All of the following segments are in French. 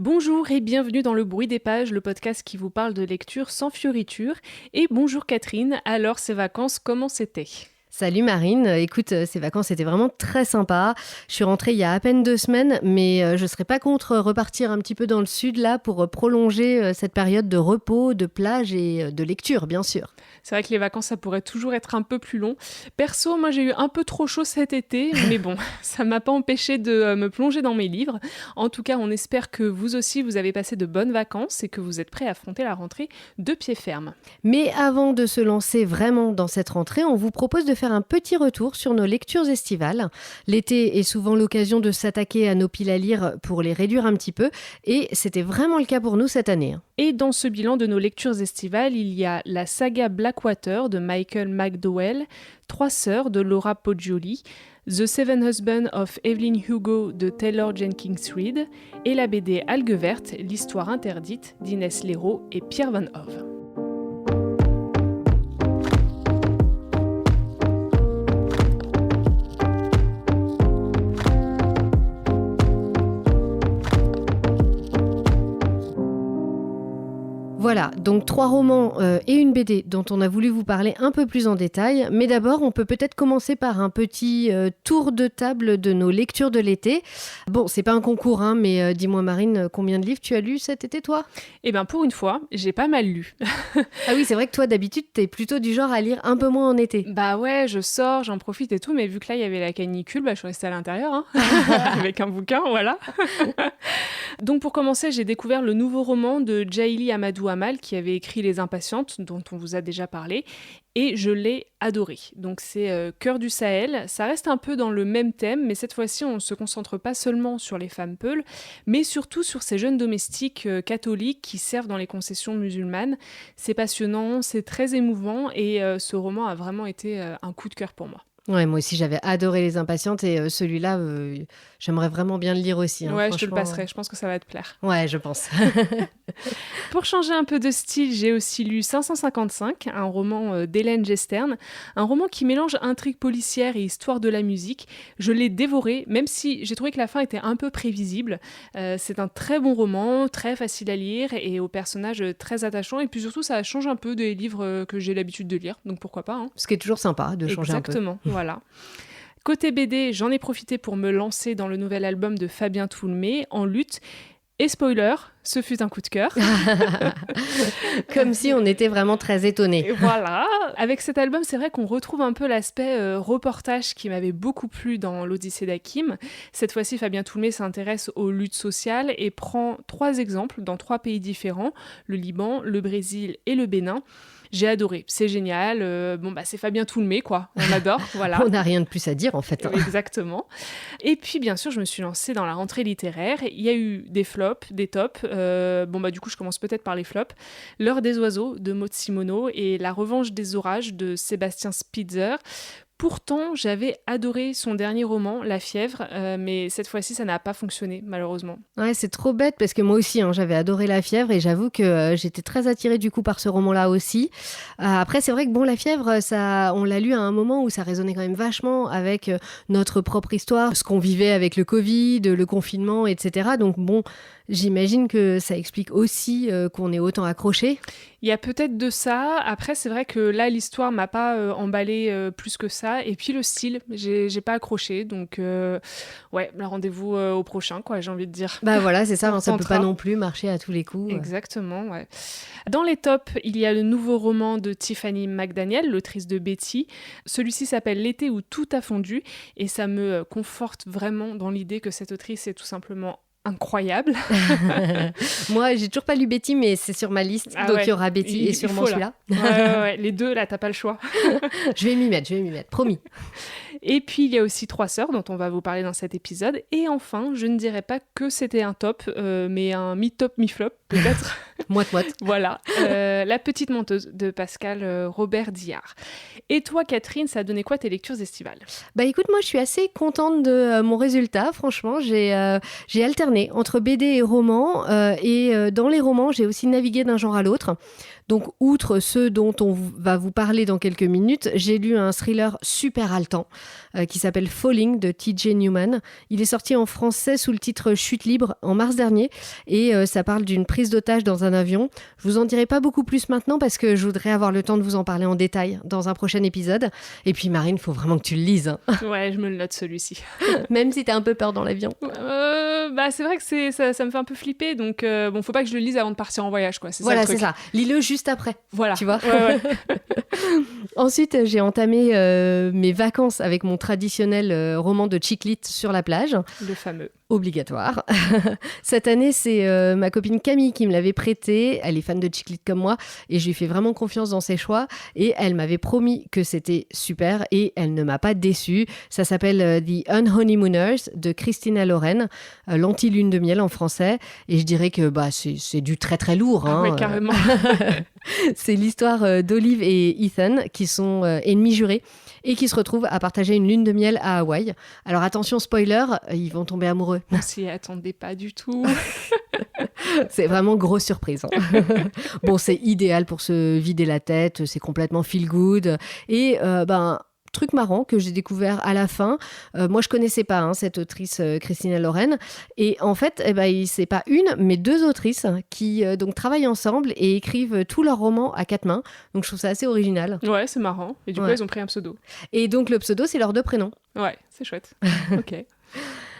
Bonjour et bienvenue dans Le Bruit des Pages, le podcast qui vous parle de lecture sans fioriture. Et bonjour Catherine, alors ces vacances, comment c'était ? Salut Marine, écoute, ces vacances étaient vraiment très sympas. Je suis rentrée il y a à peine 2 semaines, mais je serais pas contre repartir un petit peu dans le sud là pour prolonger cette période de repos, de plage et de lecture, bien sûr. C'est vrai que les vacances, ça pourrait toujours être un peu plus long. Perso, moi j'ai eu un peu trop chaud cet été, mais bon, ça m'a pas empêché de me plonger dans mes livres. En tout cas, on espère que vous aussi, vous avez passé de bonnes vacances et que vous êtes prêts à affronter la rentrée de pied ferme. Mais avant de se lancer vraiment dans cette rentrée, on vous propose de faire un petit retour sur nos lectures estivales. L'été est souvent l'occasion de s'attaquer à nos piles à lire pour les réduire un petit peu, et c'était vraiment le cas pour nous cette année. Et dans ce bilan de nos lectures estivales, il y a la saga Blackwater de Michael McDowell, Trois sœurs de Laura Poggioli, The Seven Husbands of Evelyn Hugo de Taylor Jenkins Reid et la BD Algues vertes, l'histoire interdite d'Inès Leroux et Pierre Van Hove. Voilà, donc 3 romans et une BD dont on a voulu vous parler un peu plus en détail. Mais d'abord, on peut peut-être commencer par un petit tour de table de nos lectures de l'été. Bon, c'est pas un concours, hein, mais dis-moi Marine, combien de livres tu as lus cet été, toi ? Eh bien, pour une fois, j'ai pas mal lu. Ah oui, c'est vrai que toi, d'habitude, t'es plutôt du genre à lire un peu moins en été. Bah ouais, je sors, j'en profite et tout, mais vu que là, il y avait la canicule, je suis restée à l'intérieur, hein, avec un bouquin, voilà. Donc pour commencer, j'ai découvert le nouveau roman de Djaïli Amadou Amal, qui avait écrit Les Impatientes, dont on vous a déjà parlé, et je l'ai adoré. Donc c'est Cœur du Sahel, ça reste un peu dans le même thème, mais cette fois-ci, on ne se concentre pas seulement sur les femmes peules, mais surtout sur ces jeunes domestiques catholiques qui servent dans les concessions musulmanes. C'est passionnant, c'est très émouvant, et ce roman a vraiment été un coup de cœur pour moi. Ouais, moi aussi, j'avais adoré Les Impatientes et celui-là, j'aimerais vraiment bien le lire aussi. Ouais, je te le passerai, je pense que ça va te plaire. Ouais, je pense. Pour changer un peu de style, j'ai aussi lu 555, un roman d'Hélène Gestern, un roman qui mélange intrigue policière et histoire de la musique. Je l'ai dévoré, même si j'ai trouvé que la fin était un peu prévisible. C'est un très bon roman, très facile à lire et aux personnages très attachants. Et puis surtout, ça change un peu des livres que j'ai l'habitude de lire, donc pourquoi pas. Hein. Ce qui est toujours sympa de changer un peu. Exactement, voilà. Côté BD, j'en ai profité pour me lancer dans le nouvel album de Fabien Toulmé, En lutte. Et spoiler, ce fut un coup de cœur. Comme si on était vraiment très étonnés. Et voilà, avec cet album, c'est vrai qu'on retrouve un peu l'aspect reportage qui m'avait beaucoup plu dans l'Odyssée d'Hakim. Cette fois-ci, Fabien Toulmé s'intéresse aux luttes sociales et prend 3 exemples dans 3 pays différents, le Liban, le Brésil et le Bénin. J'ai adoré, c'est génial. C'est Fabien Toulmé, quoi. On adore, voilà. On n'a rien de plus à dire, en fait. Exactement. Et puis, bien sûr, je me suis lancée dans la rentrée littéraire. Il y a eu des flops, des tops. Du coup, je commence peut-être par les flops. L'heure des oiseaux de Maud Simoneau et La revanche des orages de Sébastien Spitzer. Pourtant, j'avais adoré son dernier roman, La fièvre, mais cette fois-ci, ça n'a pas fonctionné, malheureusement. Ouais, c'est trop bête parce que moi aussi, j'avais adoré La fièvre et j'avoue que j'étais très attirée du coup par ce roman-là aussi. Après, c'est vrai que La fièvre, on l'a lu à un moment où ça résonnait quand même vachement avec notre propre histoire, ce qu'on vivait avec le Covid, le confinement, etc. Donc j'imagine que ça explique aussi qu'on est autant accroché. Il y a peut-être de ça. Après, c'est vrai que là, l'histoire m'a pas emballé plus que ça. Et puis le style, j'ai pas accroché. Donc, rendez-vous au prochain, quoi, j'ai envie de dire. Bah voilà, c'est ça, ça peut pas non plus marcher à tous les coups. Exactement, ouais. Dans les tops, il y a le nouveau roman de Tiffany McDaniel, l'autrice de Betty. Celui-ci s'appelle L'été où tout a fondu. Et ça me conforte vraiment dans l'idée que cette autrice est tout simplement incroyable. Moi, j'ai toujours pas lu Betty, mais c'est sur ma liste. Donc il y aura Betty et sûrement celui-là. Ouais, les deux, là, t'as pas le choix. Je vais m'y mettre, promis. Et puis, il y a aussi Trois sœurs, dont on va vous parler dans cet épisode. Et enfin, je ne dirais pas que c'était un top, mais un mi-top, mi-flop, peut-être. Moite-moite. Voilà, La petite menteuse de Pascal Robert Diard. Et toi, Catherine, ça a donné quoi tes lectures estivales? Bah écoute, moi je suis assez contente de mon résultat. Franchement, j'ai alterné entre BD et romans. Et dans les romans, j'ai aussi navigué d'un genre à l'autre. Donc, outre ceux dont on va vous parler dans quelques minutes, j'ai lu un thriller super haletant qui s'appelle Falling de T.J. Newman. Il est sorti en français sous le titre Chute libre en mars dernier et ça parle d'une prise d'otage dans un avion. Je vous en dirai pas beaucoup plus maintenant parce que je voudrais avoir le temps de vous en parler en détail dans un prochain épisode. Et puis Marine, faut vraiment que tu le lises. Hein. Ouais, je me le note celui-ci. Même si t'as un peu peur dans l'avion. Bah c'est vrai que ça me fait un peu flipper, donc bon, faut pas que je le lise avant de partir en voyage, quoi. C'est voilà, ça le truc. c'est ça. Lis-le juste après. Voilà. Tu vois. Ouais. Ensuite, j'ai entamé mes vacances avec mon traditionnel roman de chick lit sur la plage. Le fameux. Obligatoire. Cette année, c'est ma copine Camille qui me l'avait prêté. Elle est fan de chick lit comme moi et je lui fais vraiment confiance dans ses choix. Et elle m'avait promis que c'était super et elle ne m'a pas déçue. Ça s'appelle The Unhoneymooners de Christina Loren, l'anti-lune de miel en français. Et je dirais que c'est du très très lourd. Hein. Ah ouais, carrément. C'est l'histoire d'Olive et Ethan qui sont ennemis jurés et qui se retrouvent à partager une lune de miel à Hawaï. Alors attention, spoiler, ils vont tomber amoureux. On s'y attendait pas du tout. C'est vraiment grosse surprise. Hein. Bon, c'est idéal pour se vider la tête, c'est complètement feel good. Et truc marrant que j'ai découvert à la fin. Moi, je connaissais pas cette autrice Christina Loren. Et en fait, c'est pas une, mais deux autrices qui donc travaillent ensemble et écrivent tous leurs romans à quatre mains. Donc, je trouve ça assez original. Ouais, c'est marrant. Et du coup, ils ont pris un pseudo. Et donc, le pseudo, c'est leurs deux prénoms. Ouais, c'est chouette. Ok.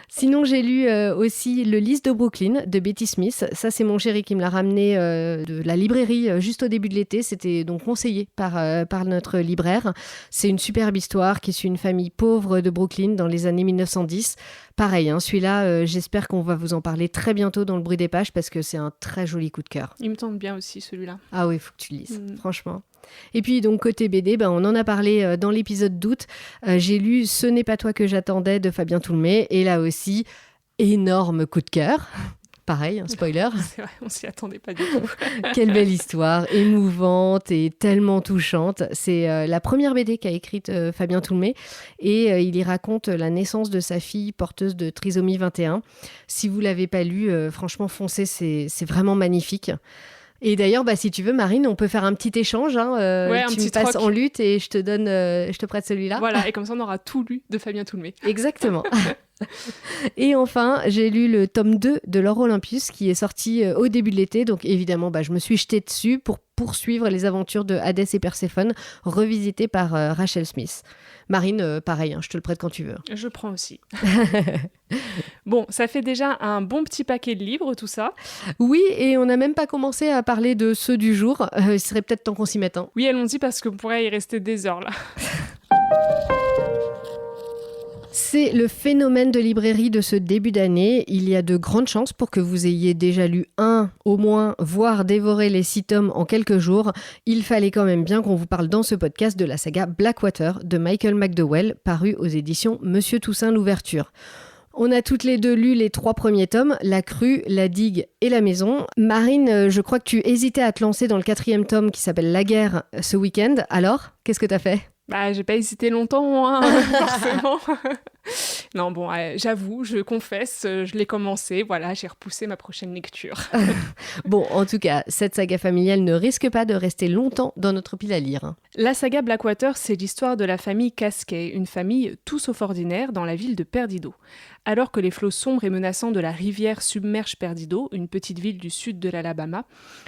Sinon, j'ai lu aussi Le Lys de Brooklyn de Betty Smith. Ça, c'est mon chéri qui me l'a ramené de la librairie juste au début de l'été. C'était donc conseillé par notre libraire. C'est une superbe histoire qui suit une famille pauvre de Brooklyn dans les années 1910. Pareil, celui-là, j'espère qu'on va vous en parler très bientôt dans le bruit des pages parce que c'est un très joli coup de cœur. Il me tente bien aussi, celui-là. Ah oui, il faut que tu le lises, franchement. Et puis donc côté BD, on en a parlé dans l'épisode d'août. J'ai lu Ce n'est pas toi que j'attendais de Fabien Toulmé et là aussi, énorme coup de cœur. Pareil, un spoiler. C'est vrai, on s'y attendait pas du tout. Quelle belle histoire, émouvante et tellement touchante. C'est la première BD qu'a écrite Fabien Toulmé et il y raconte la naissance de sa fille porteuse de trisomie 21. Si vous l'avez pas lu, franchement foncez, c'est vraiment magnifique. Et d'ailleurs, si tu veux, Marine, on peut faire un petit échange. Ouais, un tu petit me passes troc. en lutte et je te prête celui-là. Voilà, et comme ça, on aura tout lu de Fabien Toulmé. Exactement. Et enfin, j'ai lu le tome 2 de L'Or Olympus qui est sorti au début de l'été. Donc évidemment, je me suis jetée dessus pour poursuivre les aventures de Hadès et Perséphone, revisitées par Rachel Smith. Marine, pareil, je te le prête quand tu veux. Je prends aussi. Bon, ça fait déjà un bon petit paquet de livres, tout ça. Oui, et on n'a même pas commencé à parler de ceux du jour. Il serait peut-être temps qu'on s'y mette. Hein. Oui, allons-y parce qu'on pourrait y rester des heures là. C'est le phénomène de librairie de ce début d'année. Il y a de grandes chances pour que vous ayez déjà lu un, au moins, voire dévoré les 6 tomes en quelques jours. Il fallait quand même bien qu'on vous parle dans ce podcast de la saga Blackwater de Michael McDowell, paru aux éditions Monsieur Toussaint l'Ouverture. On a toutes les deux lu les 3 premiers tomes, La Crue, La Digue et La Maison. Marine, je crois que tu hésitais à te lancer dans le 4e tome qui s'appelle La Guerre ce week-end. Alors, qu'est-ce que t'as fait ? J'ai pas hésité longtemps, forcément. Non, bon, j'avoue, je confesse, je l'ai commencé, voilà, j'ai repoussé ma prochaine lecture. Bon, en tout cas, cette saga familiale ne risque pas de rester longtemps dans notre pile à lire. La saga Blackwater, c'est l'histoire de la famille Casquet, une famille tout sauf ordinaire dans la ville de Perdido. Alors que les flots sombres et menaçants de la rivière submergent Perdido, une petite ville du sud de l'Alabama,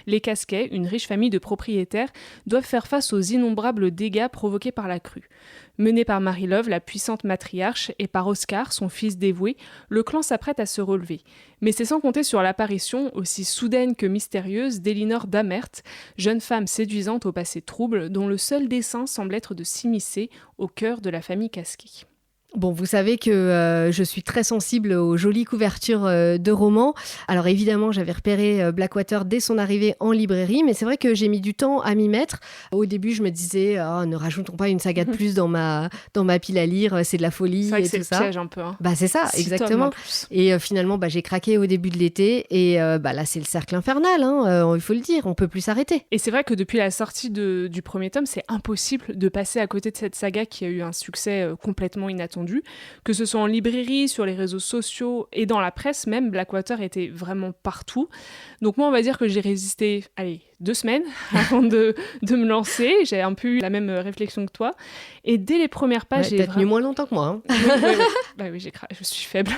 les Casquet, une riche famille de propriétaires, doivent faire face aux innombrables dégâts provoqués par la crue. Mené par Marie-Love, la puissante matriarche, et par Oscar, son fils dévoué, le clan s'apprête à se relever. Mais c'est sans compter sur l'apparition, aussi soudaine que mystérieuse, d'Elinor Damert, jeune femme séduisante au passé trouble, dont le seul dessein semble être de s'immiscer au cœur de la famille Casquet. Bon, vous savez que je suis très sensible aux jolies couvertures de romans. Alors évidemment, j'avais repéré Blackwater dès son arrivée en librairie, mais c'est vrai que j'ai mis du temps à m'y mettre. Au début, je me disais, oh, ne rajoutons pas une saga de plus dans ma pile à lire, c'est de la folie C'est vrai que et c'est tout le ça. piège un peu. Hein. Bah c'est ça, 6 tomes, exactement. en plus. Et finalement, j'ai craqué au début de l'été et là, c'est le cercle infernal, hein, il faut le dire, on peut plus s'arrêter. Et c'est vrai que depuis la sortie du premier tome, c'est impossible de passer à côté de cette saga qui a eu un succès complètement inattendu. Que ce soit en librairie, sur les réseaux sociaux et dans la presse même, Blackwater était vraiment partout. Donc moi, on va dire que j'ai résisté, 2 semaines avant de me lancer. J'ai un peu eu la même réflexion que toi. Et dès les premières pages, T'as tenu moins longtemps que moi. Hein. Oui, je suis faible.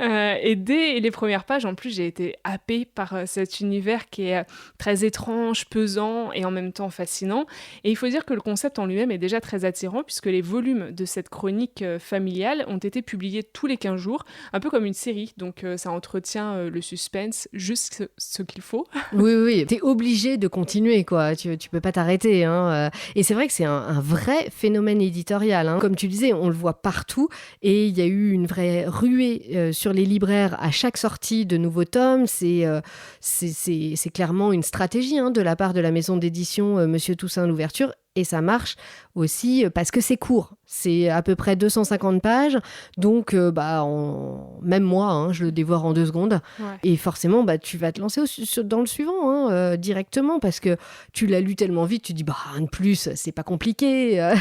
Et dès les premières pages, en plus, j'ai été happée par cet univers qui est très étrange, pesant et en même temps fascinant. Et il faut dire que le concept en lui-même est déjà très attirant puisque les volumes de cette chronique familiale ont été publiés tous les 15 jours, un peu comme une série. Donc ça entretient le suspense, juste ce qu'il faut. Oui, t'es obligé de continuer, quoi. Tu peux pas t'arrêter. Hein. Et c'est vrai que c'est un vrai phénomène éditorial. Hein. Comme tu disais, on le voit partout et il y a eu une vraie ruée sur les libraires à chaque sortie de nouveaux tomes. C'est clairement une stratégie de la part de la maison d'édition Monsieur Toussaint Louverture. Et ça marche aussi parce que c'est court. C'est à peu près 250 pages. Donc, même moi, je le dévore en 2 secondes. Ouais. Et forcément, tu vas te lancer dans le suivant directement parce que tu l'as lu tellement vite. Tu dis, rien de plus, c'est pas compliqué.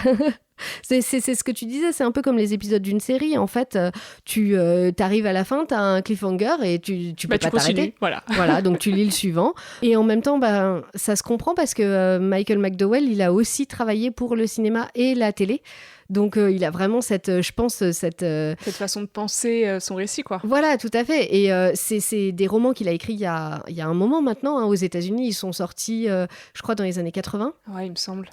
C'est ce que tu disais, c'est un peu comme les épisodes d'une série. En fait, tu arrives à la fin, tu as un cliffhanger et tu peux pas t'arrêter. Voilà, donc tu lis le suivant. Et en même temps, ça se comprend parce que Michael McDowell, il a aussi travaillé pour le cinéma et la télé. Donc, il a vraiment cette façon de penser son récit, quoi. Voilà, tout à fait. Et c'est des romans qu'il a écrits il y a un moment maintenant. Aux États-Unis, ils sont sortis, je crois, dans les années 80. Ouais, il me semble.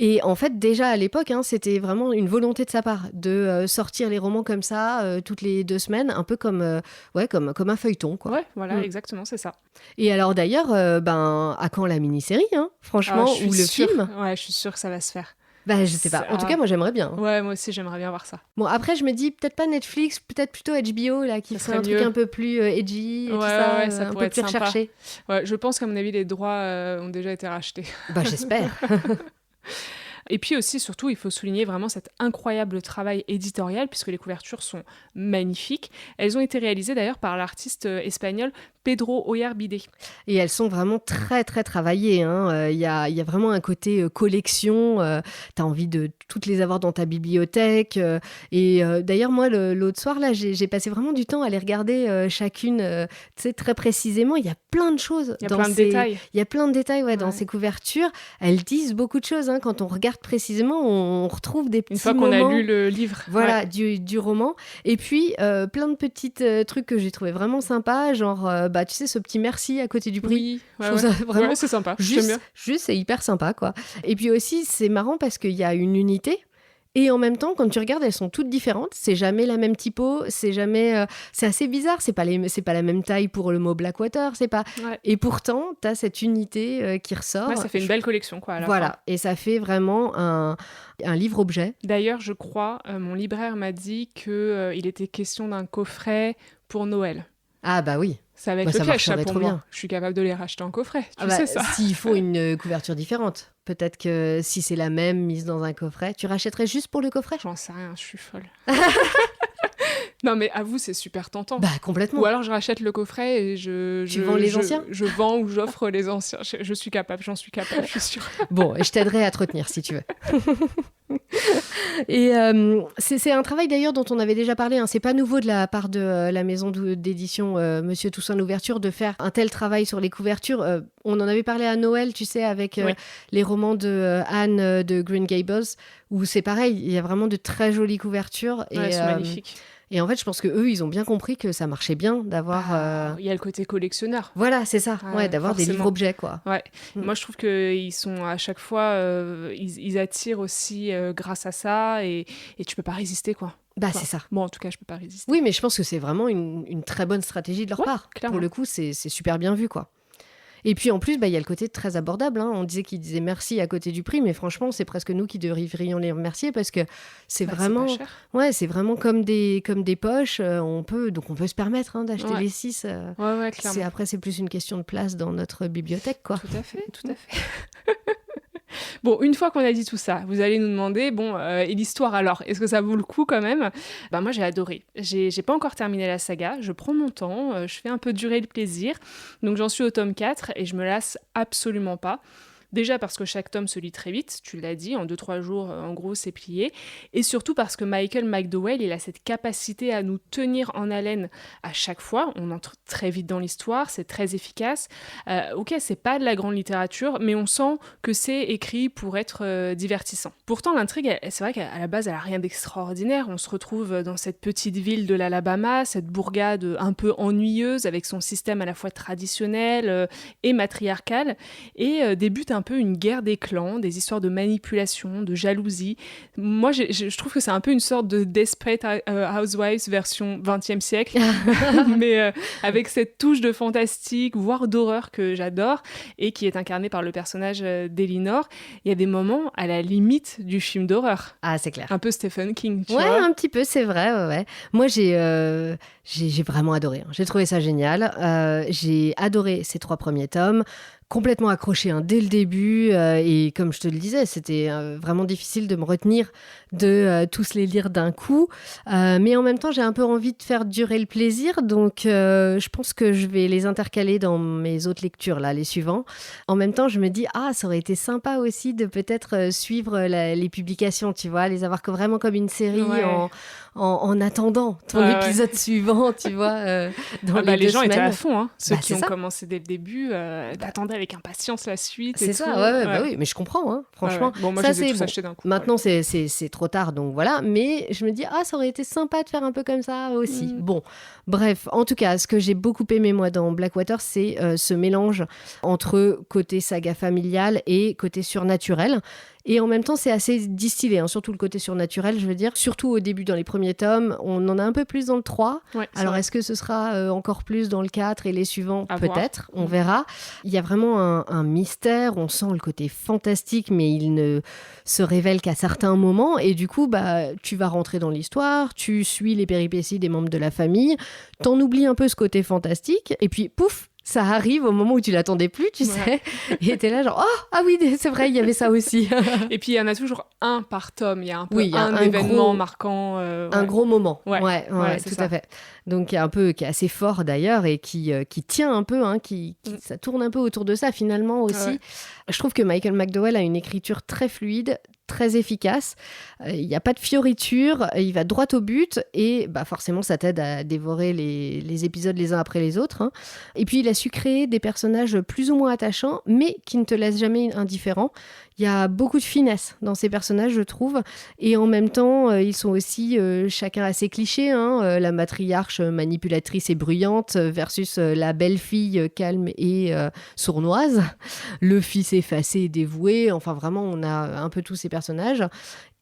Et en fait, déjà à l'époque, c'était vraiment une volonté de sa part de sortir les romans comme ça, toutes les 2 semaines, un peu comme un feuilleton, quoi. Ouais, voilà, exactement, c'est ça. Et alors d'ailleurs, à quand la mini-série, franchement, ou le film ? Ouais, je suis sûre que ça va se faire. Je sais pas. En tout cas, moi, j'aimerais bien. Ouais, moi aussi, j'aimerais bien voir ça. Bon, après, je me dis, peut-être pas Netflix, peut-être plutôt HBO, là, qui ferait un truc un peu plus edgy, et tout ça, ça un pourrait peu plus être sympa. recherché. Ouais, je pense qu'à mon avis, les droits ont déjà été rachetés. J'espère. Et puis aussi, surtout, il faut souligner vraiment cet incroyable travail éditorial, puisque les couvertures sont magnifiques. Elles ont été réalisées d'ailleurs par l'artiste espagnol Pedro Oyarbide. Et elles sont vraiment très, très travaillées. Il y a vraiment un côté collection. Tu as envie de toutes les avoir dans ta bibliothèque. Et d'ailleurs, moi, l'autre soir, là, j'ai passé vraiment du temps à les regarder chacune très précisément. Il y a plein de choses. Il y a plein de détails. Il y a plein de détails dans ces couvertures. Elles disent beaucoup de choses. Quand on regarde précisément, on retrouve des petits moments. Une fois qu'on a lu le livre. Voilà, du roman. Et puis, plein de petits trucs que j'ai trouvé vraiment sympas, genre, tu sais, ce petit merci à côté du prix. Oui, je trouve ça vraiment c'est sympa. Juste, c'est hyper sympa, quoi. Et puis aussi, c'est marrant parce qu'il y a une unité. Et en même temps, quand tu regardes, elles sont toutes différentes. C'est jamais la même typo. C'est jamais. C'est assez bizarre. C'est pas la même taille pour le mot Blackwater. C'est pas. Ouais. Et pourtant, t'as cette unité qui ressort. Ouais, ça fait une belle collection, quoi. À la voilà. fin. Et ça fait vraiment un livre-objet. D'ailleurs, je crois, mon libraire m'a dit qu'il était question d'un coffret pour Noël. Ah oui. Ça va être le piège, ça pour moi. Bien. Je suis capable de les racheter en coffret, tu sais ça. S'il faut une couverture différente. Peut-être que si c'est la même mise dans un coffret, tu rachèterais juste pour le coffret ? J'en sais rien, je suis folle. Non mais avoue, c'est super tentant. Complètement. Ou alors je rachète le coffret et tu vends les anciens ? Je vends ou j'offre les anciens. Je suis capable, j'en suis capable, je suis sûre. Bon, je t'aiderai à te retenir si tu veux. Et c'est un travail d'ailleurs dont on avait déjà parlé. C'est pas nouveau de la part de la maison d'édition Monsieur Toussaint Louverture de faire un tel travail sur les couvertures. On en avait parlé à Noël, tu sais, avec les romans de Anne de Green Gables, où c'est pareil, il y a vraiment de très jolies couvertures. Elles sont magnifiques. Et en fait, je pense qu'eux, ils ont bien compris que ça marchait bien d'avoir... Il y a le côté collectionneur. Voilà, c'est ça, d'avoir des livres-objets, quoi. Ouais. Moi, je trouve qu'ils sont à chaque fois... ils attirent aussi grâce à ça et tu peux pas résister, quoi. C'est ça. Moi, en tout cas, je peux pas résister. Oui, mais je pense que c'est vraiment une très bonne stratégie de leur part. Clairement. Pour le coup, c'est super bien vu, quoi. Et puis en plus, il y a le côté très abordable. Hein. On disait qu'ils disaient merci à côté du prix, mais franchement, c'est presque nous qui devrions les remercier parce que c'est vraiment, c'est pas cher. ouais, c'est vraiment comme des poches. On peut se permettre d'acheter Ouais. les 6. Ouais, clairement. Après, c'est plus une question de place dans notre bibliothèque, quoi. Tout à fait. Bon, une fois qu'on a dit tout ça, vous allez nous demander, et l'histoire alors, est-ce que ça vaut le coup quand même ? Moi j'ai adoré. J'ai pas encore terminé la saga, je prends mon temps, je fais un peu durer le plaisir. Donc j'en suis au tome 4 et je me lasse absolument pas. Déjà parce que chaque tome se lit très vite, tu l'as dit, en 2-3 jours, en gros, c'est plié. Et surtout parce que Michael McDowell, il a cette capacité à nous tenir en haleine à chaque fois. On entre très vite dans l'histoire, c'est très efficace. Ok, c'est pas de la grande littérature, mais on sent que c'est écrit pour être divertissant. Pourtant, l'intrigue, c'est vrai qu'à la base, elle a rien d'extraordinaire. On se retrouve dans cette petite ville de l'Alabama, cette bourgade un peu ennuyeuse, avec son système à la fois traditionnel et matriarcal, et débute un peu une guerre des clans, des histoires de manipulation, de jalousie. Moi, je trouve que c'est un peu une sorte de Desperate Housewives version 20e siècle, mais avec cette touche de fantastique, voire d'horreur que j'adore, et qui est incarnée par le personnage d'Elinor. Il y a des moments à la limite du film d'horreur. Ah, c'est clair. Un peu Stephen King, tu vois. Ouais, un petit peu, c'est vrai. Ouais. Moi, j'ai vraiment adoré. J'ai trouvé ça génial. J'ai adoré ces 3 premiers tomes. Complètement accroché dès le début et comme je te le disais, c'était vraiment difficile de me retenir de tous les lire d'un coup, mais en même temps j'ai un peu envie de faire durer le plaisir, donc je pense que je vais les intercaler dans mes autres lectures là, les suivants. En même temps je me dis ça aurait été sympa aussi de peut-être suivre les publications, tu vois, les avoir vraiment comme une série en attendant ton épisode suivant, tu vois, dans les 2 les gens semaines. étaient à fond, ceux qui ont ça. commencé dès le début, t'attendaient avec impatience la suite. C'est et ça, tout. oui, mais je comprends, franchement. Bon, moi ça, je les ai tous achetés d'un coup. Maintenant, c'est trop tard, donc voilà. Mais je me dis, ça aurait été sympa de faire un peu comme ça aussi. Bon, bref, en tout cas, ce que j'ai beaucoup aimé, moi, dans Blackwater, c'est ce mélange entre côté saga familiale et côté surnaturel. Et en même temps, c'est assez distillé, surtout le côté surnaturel, je veux dire. Surtout au début, dans les premiers tomes, on en a un peu plus dans le 3. Ouais, alors, vrai. est-ce que ce sera encore plus dans le 4 et les suivants ? Peut-être, voir. on verra. Il y a vraiment un mystère, on sent le côté fantastique, mais il ne se révèle qu'à certains moments. Et du coup, tu vas rentrer dans l'histoire, tu suis les péripéties des membres de la famille, t'en oublies un peu ce côté fantastique, et puis pouf, ça arrive au moment où tu l'attendais plus, tu sais. Et t'es là genre, ah oui, c'est vrai, il y avait ça aussi. Et puis il y en a toujours un par tome, il y a un peu un gros, événement marquant. Un gros moment, ouais, tout à fait. Donc qui est assez fort d'ailleurs et qui tient un peu, ça tourne un peu autour de ça finalement aussi. Ouais. Je trouve que Michael McDowell a une écriture très fluide, très efficace. Il n'y a pas de fioritures, il va droit au but et forcément ça t'aide à dévorer les épisodes les uns après les autres. Et puis il a su créer des personnages plus ou moins attachants, mais qui ne te laissent jamais indifférent. Il y a beaucoup de finesse dans ces personnages, je trouve. Et en même temps, ils sont aussi chacun assez clichés. La matriarche manipulatrice et bruyante versus la belle-fille calme et sournoise. Le fils effacé et dévoué. Enfin, vraiment, on a un peu tous ces personnages.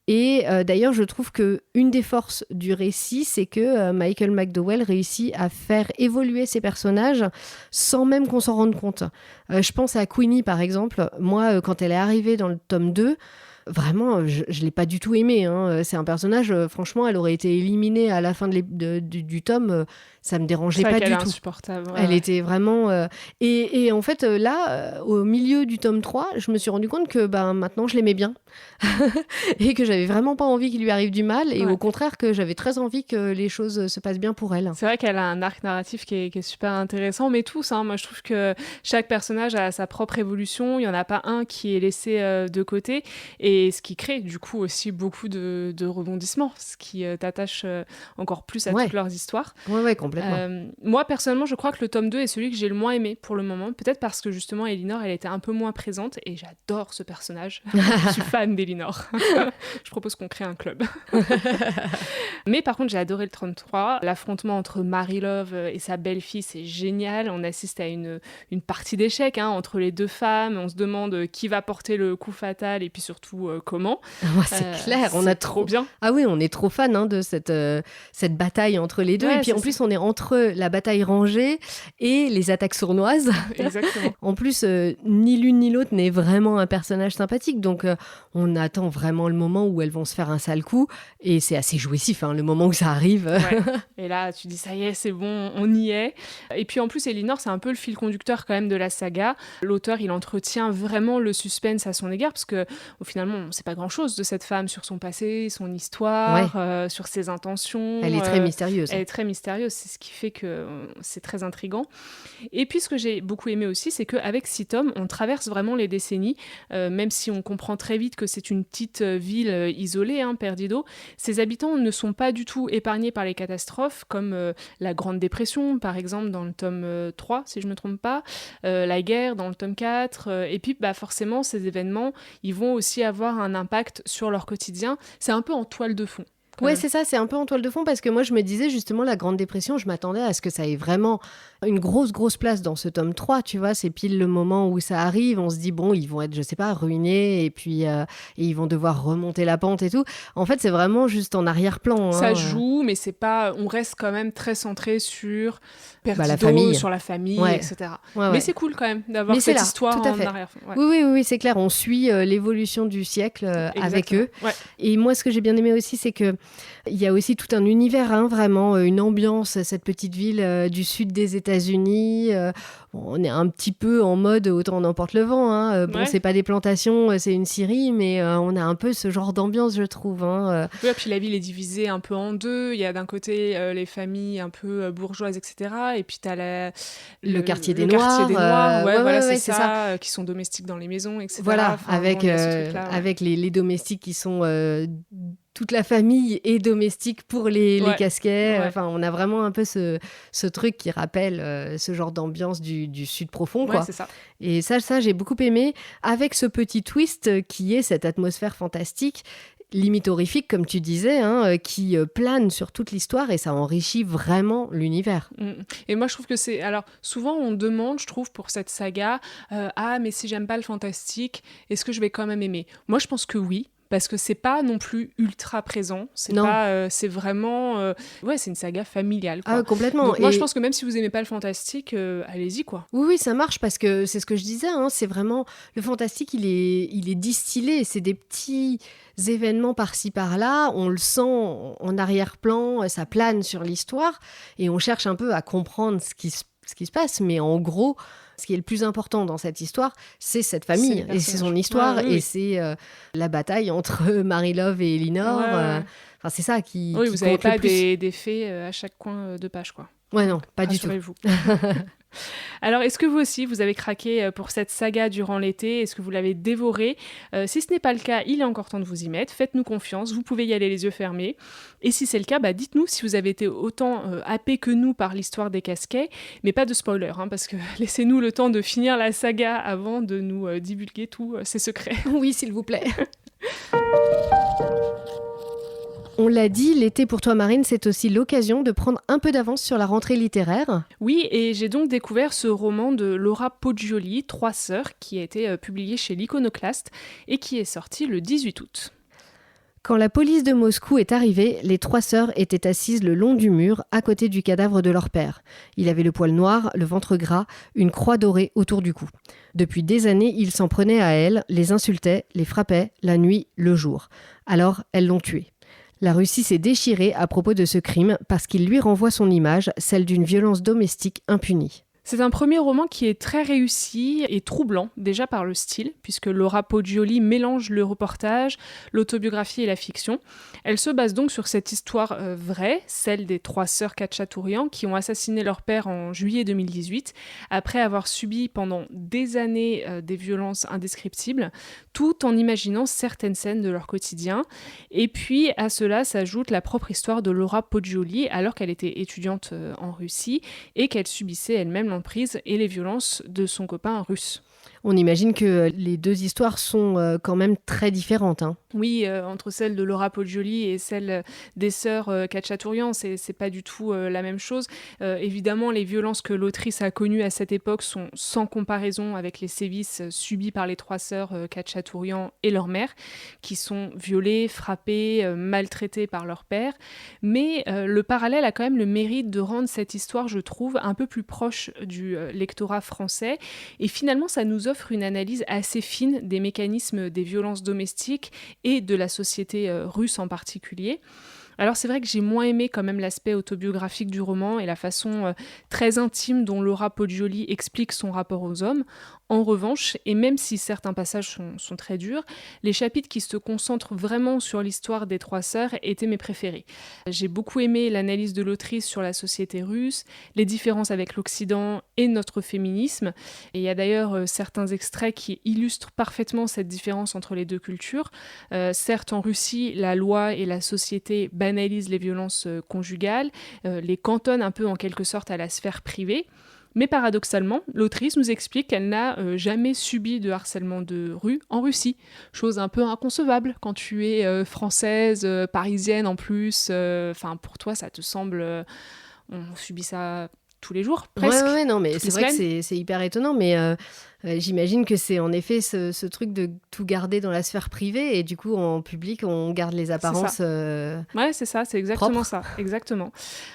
Et d'ailleurs, je trouve qu'une des forces du récit, c'est que Michael McDowell réussit à faire évoluer ses personnages sans même qu'on s'en rende compte. Je pense à Queenie, par exemple. Moi, quand elle est arrivée dans le tome 2, vraiment, je ne l'ai pas du tout aimée. C'est un personnage, franchement, elle aurait été éliminée à la fin du tome. Ça me dérangeait pas du tout. Elle est insupportable. Elle était vraiment... Et en fait, là, au milieu du tome 3, je me suis rendu compte que maintenant, je l'aimais bien. Et que j'avais vraiment pas envie qu'il lui arrive du mal. Et au contraire, que j'avais très envie que les choses se passent bien pour elle. C'est vrai qu'elle a un arc narratif qui est super intéressant. Mais tous, moi, je trouve que chaque personnage a sa propre évolution. Il n'y en a pas un qui est laissé de côté. Et ce qui crée, du coup, aussi beaucoup de rebondissements. Ce qui t'attache encore plus à toutes leurs histoires. Ouais, complètement. Moi, personnellement, je crois que le tome 2 est celui que j'ai le moins aimé pour le moment. Peut-être parce que, justement, Elinor, elle était un peu moins présente. Et j'adore ce personnage. Je suis fan d'Elinor. Je propose qu'on crée un club. Mais par contre, j'ai adoré le 33. L'affrontement entre Marie-Love et sa belle-fille, c'est génial. On assiste à une partie d'échecs entre les deux femmes. On se demande qui va porter le coup fatal et puis surtout comment. C'est clair, on c'est a trop bien. Ah oui, on est trop fan de cette bataille entre les deux. Et puis en plus, on est entre la bataille rangée et les attaques sournoises. Exactement. En plus, ni l'une ni l'autre n'est vraiment un personnage sympathique, donc on attend vraiment le moment où elles vont se faire un sale coup, et c'est assez jouissif, le moment où ça arrive. Ouais. Et là, tu dis, ça y est, c'est bon, on y est. Et puis en plus, Elinor, c'est un peu le fil conducteur quand même de la saga. L'auteur, il entretient vraiment le suspense à son égard, parce que finalement, on ne sait pas grand-chose de cette femme, sur son passé, son histoire, sur ses intentions. Elle est très mystérieuse. Elle est très mystérieuse, c'est ce qui fait que c'est très intriguant. Et puis ce que j'ai beaucoup aimé aussi, c'est qu'avec 6 tomes, on traverse vraiment les décennies, même si on comprend très vite que c'est une petite ville isolée, Perdido. Ses habitants ne sont pas du tout épargnés par les catastrophes, comme la Grande Dépression, par exemple, dans le tome 3, si je ne me trompe pas, la guerre dans le tome 4, et puis forcément, ces événements, ils vont aussi avoir un impact sur leur quotidien. C'est un peu en toile de fond. Ouais, c'est ça, c'est un peu en toile de fond, parce que moi je me disais justement la Grande Dépression, je m'attendais à ce que ça ait vraiment une grosse place dans ce tome 3, tu vois, c'est pile le moment où ça arrive, on se dit bon, ils vont être, je sais pas, ruinés, et puis et ils vont devoir remonter la pente et tout. En fait, c'est vraiment juste en arrière-plan. Ça joue, mais c'est pas, on reste quand même très centré sur Perdido, la famille. sur la famille, Ouais. etc. Ouais. Mais c'est cool quand même d'avoir cette histoire tout à en fait. arrière-fond. Ouais. Oui, c'est clair, on suit l'évolution du siècle avec eux. Ouais. Et moi, ce que j'ai bien aimé aussi, c'est que il y a aussi tout un univers, vraiment, une ambiance, cette petite ville du sud des États-Unis. On est un petit peu en mode autant on emporte le vent. Bon, c'est pas des plantations, c'est une scierie, mais on a un peu ce genre d'ambiance, je trouve. Oui, puis la ville est divisée un peu en deux. Il y a d'un côté les familles un peu bourgeoises, etc. Et puis tu as le quartier des Noirs. C'est ça. Qui sont domestiques dans les maisons, etc. Voilà, avec les domestiques qui sont... toute la famille est domestique pour les casquets. Ouais. Enfin, on a vraiment un peu ce truc qui rappelle ce genre d'ambiance du sud profond, quoi. Ouais, c'est ça. Et ça, j'ai beaucoup aimé, avec ce petit twist qui est cette atmosphère fantastique, limite horrifique, comme tu disais, qui plane sur toute l'histoire, et ça enrichit vraiment l'univers. Et moi, je trouve que c'est... Alors, souvent, on demande, je trouve, pour cette saga, mais si j'aime pas le fantastique, est-ce que je vais quand même aimer ? Moi, je pense que oui. Parce que c'est pas non plus ultra présent, c'est vraiment c'est une saga familiale, quoi. Complètement. Donc moi je pense que même si vous aimez pas le fantastique, allez-y, quoi. Oui, ça marche, parce que c'est ce que je disais, c'est vraiment le fantastique, il est distillé, c'est des petits événements par-ci par-là, on le sent en arrière-plan, ça plane sur l'histoire, et on cherche un peu à comprendre ce qui se passe, mais en gros, ce qui est le plus important dans cette histoire, c'est cette famille, et c'est son histoire, et c'est la bataille entre Marie-Love et Elinor. Enfin, c'est ça qui Oui, qui vous n'avez compte le pas plus. des faits à chaque coin de page, quoi. Ouais, non, pas du tout. Rassurez-vous. Alors, est-ce que vous aussi, vous avez craqué pour cette saga durant l'été ? Est-ce que vous l'avez dévorée ? Si ce n'est pas le cas, il est encore temps de vous y mettre. Faites-nous confiance, vous pouvez y aller les yeux fermés. Et si c'est le cas, dites-nous si vous avez été autant happé que nous par l'histoire des casquets, mais pas de spoiler, parce que laissez-nous le temps de finir la saga avant de nous divulguer tous ses secrets. Oui, s'il vous plaît. On l'a dit, l'été pour toi, Marine, c'est aussi l'occasion de prendre un peu d'avance sur la rentrée littéraire. Oui, et j'ai donc découvert ce roman de Laura Poggioli, Trois sœurs, qui a été publié chez l'Iconoclaste et qui est sorti le 18 août. Quand la police de Moscou est arrivée, les trois sœurs étaient assises le long du mur, à côté du cadavre de leur père. Il avait le poil noir, le ventre gras, une croix dorée autour du cou. Depuis des années, il s'en prenait à elles, les insultait, les frappait, la nuit, le jour. Alors, elles l'ont tué. La Russie s'est déchirée à propos de ce crime parce qu'il lui renvoie son image, celle d'une violence domestique impunie. C'est un premier roman qui est très réussi et troublant, déjà par le style, puisque Laura Poggioli mélange le reportage, l'autobiographie et la fiction. Elle se base donc sur cette histoire vraie, celle des trois sœurs Khachaturian qui ont assassiné leur père en juillet 2018, après avoir subi pendant des années des violences indescriptibles, tout en imaginant certaines scènes de leur quotidien. Et puis à cela s'ajoute la propre histoire de Laura Poggioli, alors qu'elle était étudiante en Russie et qu'elle subissait elle-même l'emprise et les violences de son copain russe. On imagine que les deux histoires sont quand même très différentes. Hein. Oui, entre celle de Laura Poggioli et celle des sœurs Khachaturian, c'est pas du tout la même chose. Évidemment, les violences que l'autrice a connues à cette époque sont sans comparaison avec les sévices subis par les trois sœurs Khachaturian et leur mère, qui sont violées, frappées, maltraitées par leur père. Mais le parallèle a quand même le mérite de rendre cette histoire, je trouve, un peu plus proche du lectorat français. Et finalement, ça nous offre une analyse assez fine des mécanismes des violences domestiques et de la société russe en particulier. Alors c'est vrai que j'ai moins aimé quand même l'aspect autobiographique du roman et la façon très intime dont Laura Poggioli explique son rapport aux hommes. En revanche, et même si certains passages sont très durs, les chapitres qui se concentrent vraiment sur l'histoire des trois sœurs étaient mes préférés. J'ai beaucoup aimé l'analyse de l'autrice sur la société russe, les différences avec l'Occident et notre féminisme. Et il y a d'ailleurs certains extraits qui illustrent parfaitement cette différence entre les deux cultures. Certes, en Russie, la loi et la société banalisent les violences conjugales, les cantonnent un peu en quelque sorte à la sphère privée. Mais paradoxalement, l'autrice nous explique qu'elle n'a jamais subi de harcèlement de rue en Russie. Chose un peu inconcevable quand tu es française, parisienne en plus. Pour toi, ça te semble... on subit ça tous les jours, presque. Ouais, non, mais c'est vrai que c'est hyper étonnant, mais j'imagine que c'est en effet ce truc de tout garder dans la sphère privée, et du coup, en public, on garde les apparences Ouais, c'est ça, c'est exactement propres. ça, exactement.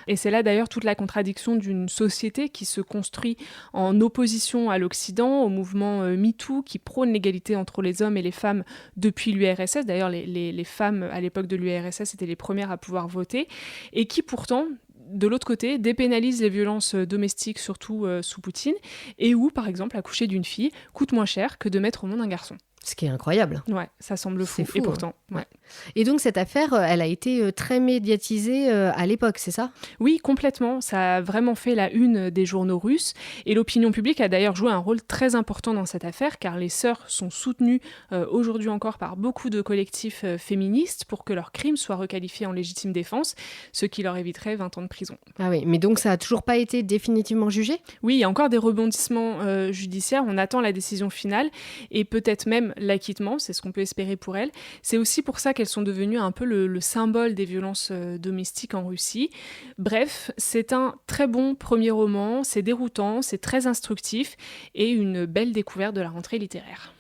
Et c'est là d'ailleurs toute la contradiction d'une société qui se construit en opposition à l'Occident, au mouvement MeToo, qui prône l'égalité entre les hommes et les femmes depuis l'URSS. D'ailleurs, les femmes, à l'époque de l'URSS, étaient les premières à pouvoir voter, et qui pourtant... de l'autre côté, dépénalise les violences domestiques, surtout sous Poutine, et où, par exemple, accoucher d'une fille coûte moins cher que de mettre au monde un garçon. Ce qui est incroyable. Ouais, ça semble fou. C'est fou, et pourtant, hein. ouais. Et donc, cette affaire, elle a été très médiatisée à l'époque, c'est ça ? Oui, complètement. Ça a vraiment fait la une des journaux russes. Et l'opinion publique a d'ailleurs joué un rôle très important dans cette affaire, car les sœurs sont soutenues aujourd'hui encore par beaucoup de collectifs féministes pour que leurs crimes soient requalifiés en légitime défense, ce qui leur éviterait 20 ans de prison. Ah oui, mais donc ça n'a toujours pas été définitivement jugé ? Oui, il y a encore des rebondissements judiciaires. On attend la décision finale et peut-être même l'acquittement, c'est ce qu'on peut espérer pour elles. C'est aussi pour ça qu'elles sont devenues un peu le symbole des violences domestiques en Russie. Bref, c'est un très bon premier roman, c'est déroutant, c'est très instructif et une belle découverte de la rentrée littéraire.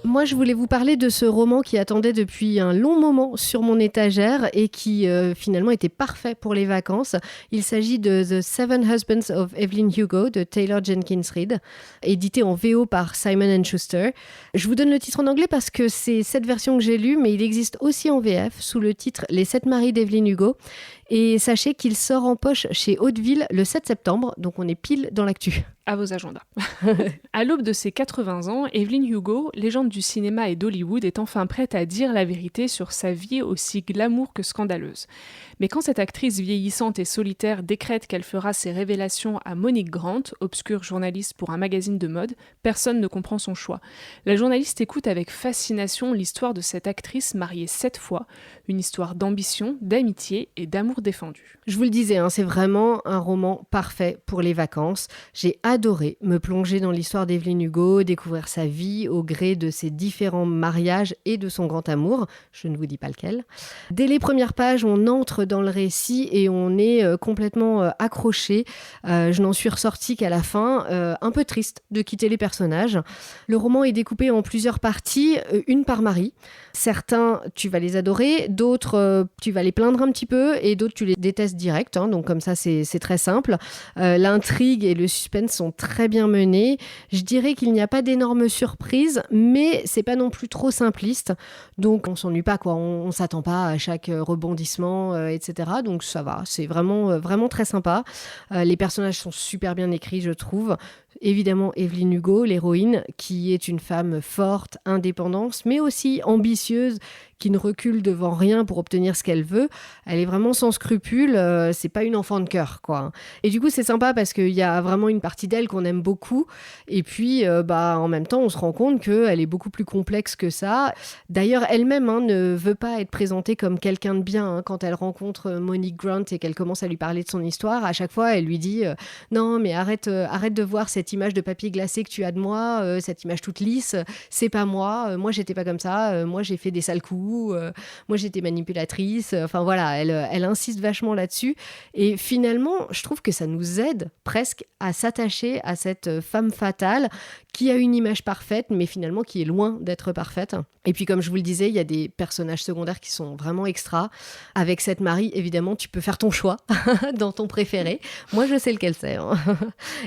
Moi, je voulais vous parler de ce roman qui attendait depuis un long moment sur mon étagère et qui finalement était parfait pour les vacances. Il s'agit de The Seven Husbands of Evelyn Hugo de Taylor Jenkins Reid, édité en VO par Simon & Schuster. Je vous donne le titre en anglais parce que c'est cette version que j'ai lue, mais il existe aussi en VF sous le titre Les 7 maris d'Evelyn Hugo. Et sachez qu'il sort en poche chez Hauteville le 7 septembre, donc on est pile dans l'actu. À vos agendas. À l'aube de ses 80 ans, Evelyn Hugo, légende du cinéma et d'Hollywood, est enfin prête à dire la vérité sur sa vie aussi glamour que scandaleuse. Mais quand cette actrice vieillissante et solitaire décrète qu'elle fera ses révélations à Monique Grant, obscure journaliste pour un magazine de mode, personne ne comprend son choix. La journaliste écoute avec fascination l'histoire de cette actrice mariée 7 fois, une histoire d'ambition, d'amitié et d'amour défendu. Je vous le disais, c'est vraiment un roman parfait pour les vacances. J'ai adoré me plonger dans l'histoire d'Evelyn Hugo, découvrir sa vie au gré de ses différents mariages et de son grand amour. Je ne vous dis pas lequel. Dès les premières pages, on entre dans le récit et on est complètement accroché. Je n'en suis ressortie qu'à la fin, un peu triste de quitter les personnages. Le roman est découpé en plusieurs parties, une par mari. Certains, tu vas les adorer, d'autres, tu vas les plaindre un petit peu et d'autres, tu les détestes direct. Donc comme ça, c'est très simple. L'intrigue et le suspense sont très bien menés. Je dirais qu'il n'y a pas d'énormes surprises, mais c'est pas non plus trop simpliste. Donc on s'ennuie pas, quoi. On s'attend pas à chaque rebondissement, etc. Donc ça va, c'est vraiment, vraiment très sympa. Les personnages sont super bien écrits, je trouve. Évidemment, Evelyn Hugo, l'héroïne, qui est une femme forte, indépendante, mais aussi ambitieuse, qui ne recule devant rien pour obtenir ce qu'elle veut. Elle est vraiment sans scrupules, c'est pas une enfant de cœur, quoi. Et du coup, c'est sympa parce qu'il y a vraiment une partie d'elle qu'on aime beaucoup. Et puis, en même temps, on se rend compte qu'elle est beaucoup plus complexe que ça. D'ailleurs, elle-même ne veut pas être présentée comme quelqu'un de bien. Quand elle rencontre Monique Grant et qu'elle commence à lui parler de son histoire, à chaque fois, elle lui dit non, mais arrête de voir cette image de papier glacé que tu as de moi, cette image toute lisse, c'est pas moi. Moi, j'étais pas comme ça. Moi, j'ai fait des sales coups. Moi, j'étais manipulatrice. Enfin, voilà, elle insiste vachement là-dessus. Et finalement, je trouve que ça nous aide presque à s'attacher à cette femme fatale qui a une image parfaite, mais finalement qui est loin d'être parfaite. Et puis, comme je vous le disais, il y a des personnages secondaires qui sont vraiment extra. Avec cette Marie, évidemment, tu peux faire ton choix dans ton préféré. Moi, je sais lequel c'est.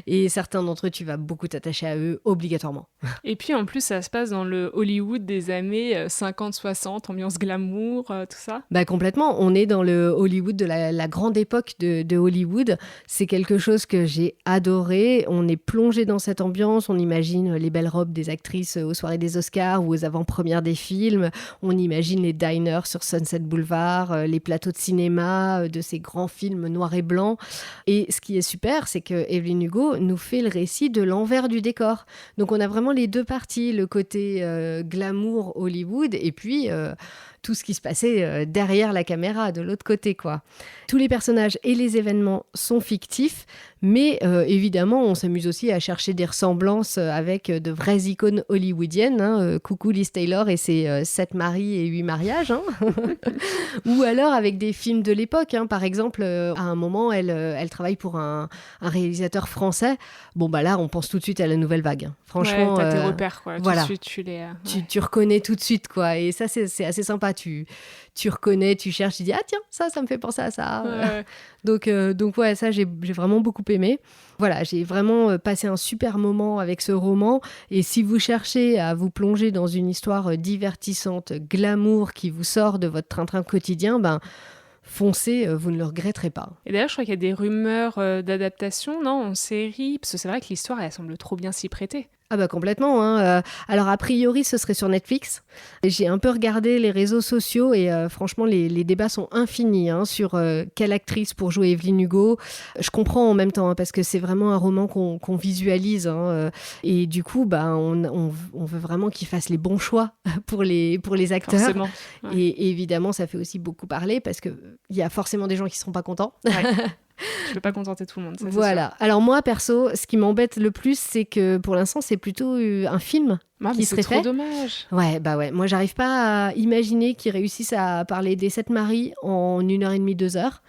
Et certains d'entre eux, tu vas beaucoup t'attacher à eux, obligatoirement. Et puis, en plus, ça se passe dans le Hollywood des années 50-60, ambiance glamour, tout ça. Complètement. On est dans le Hollywood de la grande époque de Hollywood. C'est quelque chose que j'ai adoré. On est plongé dans cette ambiance. On imagine les belles robes des actrices aux soirées des Oscars ou aux avant-premières des films. On imagine les diners sur Sunset Boulevard, les plateaux de cinéma de ces grands films noirs et blancs. Et ce qui est super, c'est que Evelyn Hugo nous fait le récit de l'envers du décor. Donc on a vraiment les deux parties, le côté glamour Hollywood et puis tout ce qui se passait derrière la caméra, de l'autre côté, quoi. Tous les personnages et les événements sont fictifs, mais évidemment, on s'amuse aussi à chercher des ressemblances avec de vraies icônes hollywoodiennes. Coucou Liz Taylor et ses 7 maris et 8 mariages. Ou alors avec des films de l'époque. Par exemple, à un moment, elle travaille pour un réalisateur français. Là, on pense tout de suite à la Nouvelle Vague. Franchement, t'as tes repères, quoi. Voilà. Tout de suite, tu reconnais tout de suite, quoi. Et ça, c'est assez sympa. Tu reconnais, tu cherches, tu dis « Ah tiens, ça me fait penser à ça. » Donc ouais, ça, j'ai vraiment beaucoup aimé. Voilà, j'ai vraiment passé un super moment avec ce roman. Et si vous cherchez à vous plonger dans une histoire divertissante, glamour, qui vous sort de votre train-train quotidien, foncez, vous ne le regretterez pas. Et d'ailleurs, je crois qu'il y a des rumeurs d'adaptation, non, en série, parce que c'est vrai que l'histoire, elle semble trop bien s'y prêter. Complètement. Alors, a priori, ce serait sur Netflix. J'ai un peu regardé les réseaux sociaux et franchement, les débats sont infinis sur quelle actrice pour jouer Evelyn Hugo. Je comprends en même temps parce que c'est vraiment un roman qu'on visualise. Et du coup, on veut vraiment qu'il fasse les bons choix pour les acteurs. Forcément. Ouais. Et évidemment, ça fait aussi beaucoup parler parce qu'il y a forcément des gens qui ne seront pas contents. Ouais. Je ne peux pas contenter tout le monde. Ça, voilà. Alors moi, perso, ce qui m'embête le plus, c'est que pour l'instant, c'est plutôt un film qui serait fait. C'est trop dommage. Ouais. Moi, j'arrive pas à imaginer qu'ils réussissent à parler des 7 maris en 1h30, 2 heures.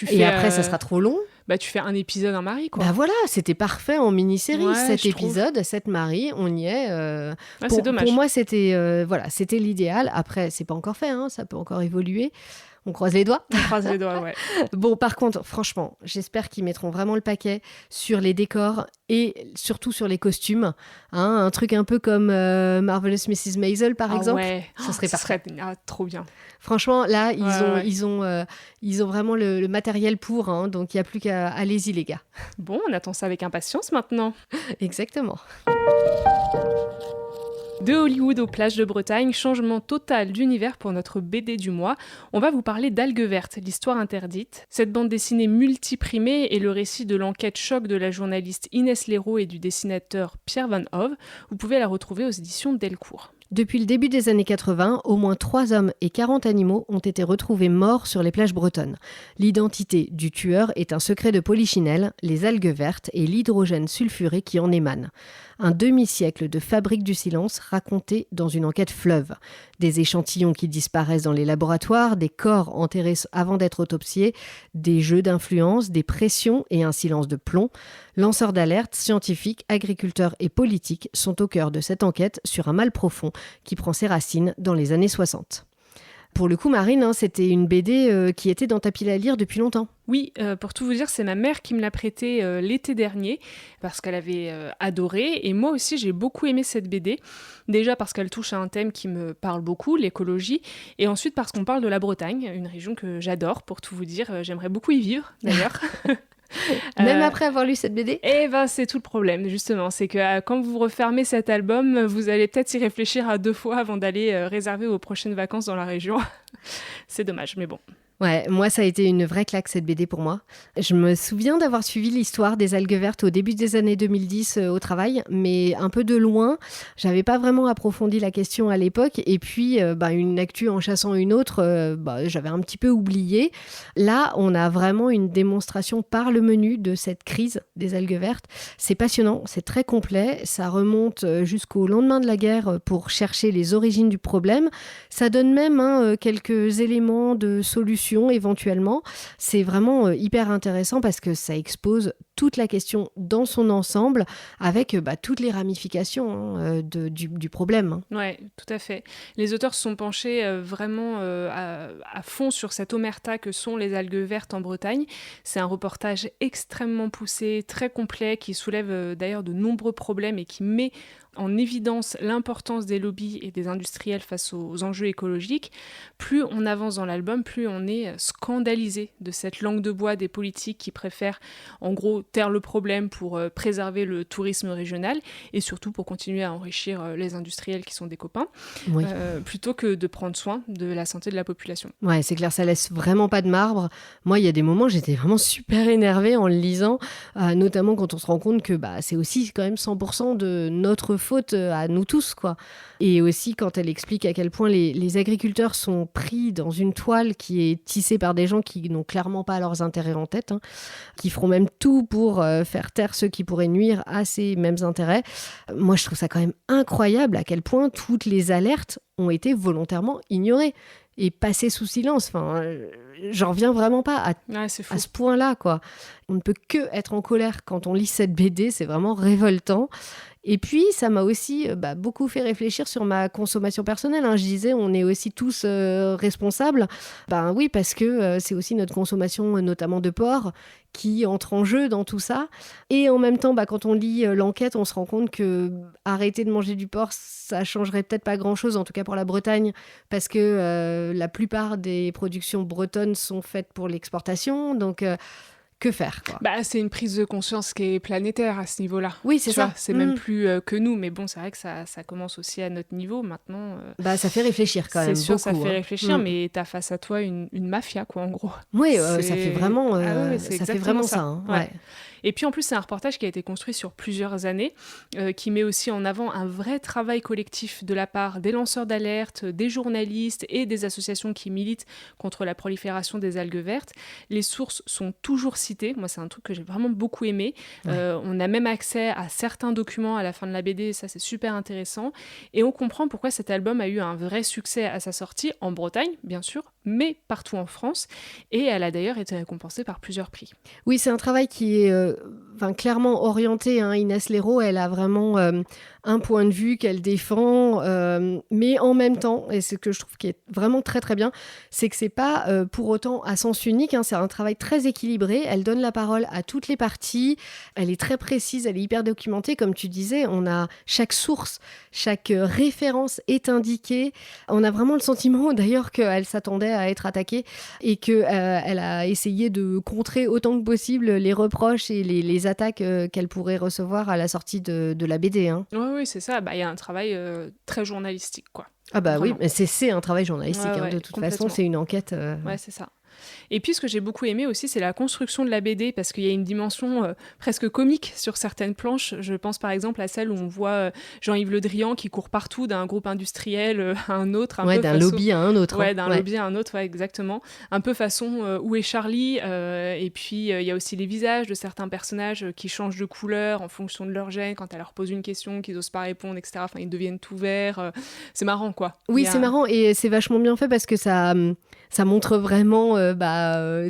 Et après, ça sera trop long. Tu fais un épisode, un mari, quoi. Voilà, c'était parfait en mini-série. 7 épisodes, trouve. 7 maris, on y est. C'est dommage. Pour moi, c'était l'idéal. Après, c'est pas encore fait, ça peut encore évoluer. On croise les doigts. On croise les doigts, ouais. Bon, par contre, franchement, j'espère qu'ils mettront vraiment le paquet sur les décors et surtout sur les costumes. Un truc un peu comme Marvelous Mrs. Maisel, par exemple. Ouais. Ça serait parfait. Trop bien. Franchement, là, ils ont vraiment le matériel pour. Donc, il n'y a plus qu'à... Allez-y, les gars. Bon, on attend ça avec impatience maintenant. Exactement. De Hollywood aux plages de Bretagne, changement total d'univers pour notre BD du mois. On va vous parler d'Algues vertes, l'histoire interdite. Cette bande dessinée multiprimée est le récit de l'enquête choc de la journaliste Inès Leroux et du dessinateur Pierre Van Hove. Vous pouvez la retrouver aux éditions Delcourt. Depuis le début des années 80, au moins 3 hommes et 40 animaux ont été retrouvés morts sur les plages bretonnes. L'identité du tueur est un secret de polichinelle, les algues vertes et l'hydrogène sulfuré qui en émane. Un demi-siècle de fabrique du silence raconté dans une enquête fleuve. Des échantillons qui disparaissent dans les laboratoires, des corps enterrés avant d'être autopsiés, des jeux d'influence, des pressions et un silence de plomb. Lanceurs d'alerte, scientifiques, agriculteurs et politiques sont au cœur de cette enquête sur un mal profond qui prend ses racines dans les années 60. Pour le coup, Marine, c'était une BD qui était dans ta pile à lire depuis longtemps. Oui, pour tout vous dire, c'est ma mère qui me l'a prêtée l'été dernier parce qu'elle avait adoré et moi aussi j'ai beaucoup aimé cette BD. Déjà parce qu'elle touche à un thème qui me parle beaucoup, l'écologie, et ensuite parce qu'on parle de la Bretagne, une région que j'adore, pour tout vous dire. J'aimerais beaucoup y vivre d'ailleurs. Même après avoir lu cette BD? Et ben c'est tout le problème justement, c'est que quand vous refermez cet album, vous allez peut-être y réfléchir à 2 fois avant d'aller réserver vos prochaines vacances dans la région. C'est dommage, mais bon. Ouais, moi, ça a été une vraie claque, cette BD pour moi. Je me souviens d'avoir suivi l'histoire des algues vertes au début des années 2010 au travail, mais un peu de loin. J'avais pas vraiment approfondi la question à l'époque. Et puis, une actu en chassant une autre, j'avais un petit peu oublié. Là, on a vraiment une démonstration par le menu de cette crise des algues vertes. C'est passionnant, c'est très complet. Ça remonte jusqu'au lendemain de la guerre pour chercher les origines du problème. Ça donne même quelques éléments de solution éventuellement. C'est vraiment hyper intéressant parce que ça expose toute la question dans son ensemble avec toutes les ramifications du problème. Hein. Ouais, tout à fait. Les auteurs se sont penchés vraiment à fond sur cette omerta que sont les algues vertes en Bretagne. C'est un reportage extrêmement poussé, très complet, qui soulève d'ailleurs de nombreux problèmes et qui met en évidence l'importance des lobbies et des industriels face aux enjeux écologiques. Plus on avance dans l'album, plus on est scandalisé de cette langue de bois des politiques qui préfèrent en gros taire le problème pour préserver le tourisme régional et surtout pour continuer à enrichir les industriels qui sont des copains, oui. Plutôt que de prendre soin de la santé de la population. Ouais, c'est clair, ça laisse vraiment pas de marbre. Moi, il y a des moments, j'étais vraiment super énervée en le lisant, notamment quand on se rend compte que c'est aussi quand même 100% de notre faute à nous tous, quoi. Et aussi quand elle explique à quel point les agriculteurs sont pris dans une toile qui est tissée par des gens qui n'ont clairement pas leurs intérêts en tête, hein, qui feront même tout pour faire taire ceux qui pourraient nuire à ces mêmes intérêts. Moi, je trouve ça quand même incroyable à quel point toutes les alertes ont été volontairement ignorées et passées sous silence. Enfin, j'en reviens vraiment pas à ce point-là, quoi. On ne peut que être en colère quand on lit cette BD, c'est vraiment révoltant. Et puis, ça m'a aussi beaucoup fait réfléchir sur ma consommation personnelle. Hein. Je disais, on est aussi tous responsables. Ben oui, parce que c'est aussi notre consommation, notamment de porc, qui entre en jeu dans tout ça. Et en même temps, quand on lit l'enquête, on se rend compte que arrêter de manger du porc, ça changerait peut-être pas grand-chose, en tout cas pour la Bretagne, parce que la plupart des productions bretonnes sont faites pour l'exportation. Donc... que faire, quoi. C'est une prise de conscience qui est planétaire à ce niveau-là. Oui, c'est ça. C'est même plus que nous, mais bon, c'est vrai que ça commence aussi à notre niveau maintenant. Ça fait réfléchir quand même. C'est sûr, beaucoup, ça fait hein. réfléchir, mais t'as face à toi une mafia, quoi, en gros. Oui, ça fait vraiment, ça fait vraiment ça. Hein. Ouais. Et puis en plus, c'est un reportage qui a été construit sur plusieurs années, qui met aussi en avant un vrai travail collectif de la part des lanceurs d'alerte, des journalistes et des associations qui militent contre la prolifération des algues vertes. Les sources sont toujours citées. Moi, c'est un truc que j'ai vraiment beaucoup aimé. Ouais. On a même accès à certains documents à la fin de la BD, ça c'est super intéressant. Et on comprend pourquoi cet album a eu un vrai succès à sa sortie, en Bretagne, bien sûr, mais partout en France. Et elle a d'ailleurs été récompensée par plusieurs prix. Oui, c'est un travail qui est clairement orienté. Hein. Inès Léraud, elle a vraiment un point de vue qu'elle défend, mais en même temps, et c'est ce que je trouve qui est vraiment très très bien, c'est que c'est pas pour autant à sens unique. Hein. C'est un travail très équilibré. Elle donne la parole à toutes les parties. Elle est très précise, elle est hyper documentée. Comme tu disais, on a chaque source, chaque référence est indiquée. On a vraiment le sentiment d'ailleurs qu'elle s'attendait à être attaquée et qu'elle a essayé de contrer autant que possible les reproches et les attaques qu'elle pourrait recevoir à la sortie de la BD. Hein. Oui, c'est ça. Y a un travail très journalistique, quoi. Ah oui, mais c'est un travail journalistique. Ouais, de toute façon, c'est une enquête. Ouais, c'est ça. Et puis, ce que j'ai beaucoup aimé aussi, c'est la construction de la BD, parce qu'il y a une dimension presque comique sur certaines planches. Je pense par exemple à celle où on voit Jean-Yves Le Drian qui court partout d'un groupe industriel à un autre. D'un lobby à un autre. Ouais, d'un lobby à un autre, exactement. Un peu façon Où est Charlie et puis, il y a aussi les visages de certains personnages qui changent de couleur en fonction de leur gène. Quand elle leur pose une question, qu'ils n'osent pas répondre, etc. Enfin, ils deviennent tout verts. C'est marrant, quoi. Oui, c'est marrant et c'est vachement bien fait parce que ça montre vraiment